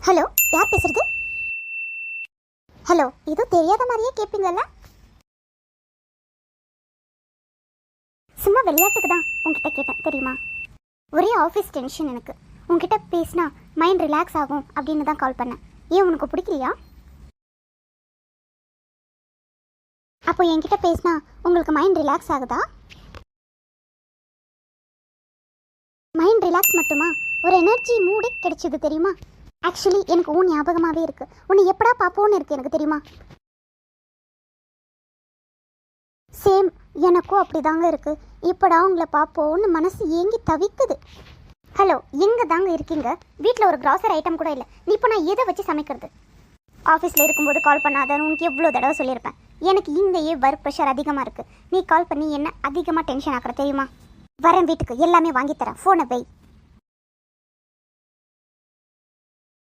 Hello, யார் பேசுறது? Hello, இது தெரியாத மாதிரியே கேட்பீங்கல்ல? சும்மா விளையாட்டுக்கு தான் உங்ககிட்ட கேட்டேன், தெரியுமா? ஒரே ஆஃபீஸ் டென்ஷன் எனக்கு. உங்ககிட்ட பேசினா மைண்ட் ரிலாக்ஸ் ஆகும் அப்படின்னு தான் கால் பண்ணேன். ஏன் உனக்கு பிடிக்கலையா? அப்போ என்கிட்ட பேசினா உங்களுக்கு மைண்ட் ரிலாக்ஸ் ஆகுதா? மைண்ட் ரிலாக்ஸ் மட்டுமா, ஒரு எனர்ஜி மூடே கிடைச்சிது தெரியுமா? ஆக்சுவலி எனக்கு உன் ஞாபகமாகவே இருக்கு. உன்னை எப்படா பார்ப்போன்னு இருக்கு எனக்கு, தெரியுமா? சேம், எனக்கும் அப்படி தாங்க இருக்கு. இப்படா உங்களை பார்ப்போன்னு மனசு ஏங்கி தவிக்குது. ஹலோ, எங்கே தாங்க இருக்கீங்க? வீட்டில் ஒரு கிராசரி ஐட்டம் கூட இல்லை. இப்போ நான் எதை வச்சு சமைக்கிறது? ஆஃபீஸில் இருக்கும்போது கால் பண்ணாதன்னு உனக்கு எவ்வளோ தடவை சொல்லியிருப்பேன். எனக்கு இங்கேயே ஒர்க் ப்ரெஷர் அதிகமாக இருக்குது. நீ கால் பண்ணி என்ன அதிகமாக டென்ஷன் ஆக்குற தெரியுமா? வரேன் வீட்டுக்கு, எல்லாமே வாங்கித்தரேன். ஃபோனை வை.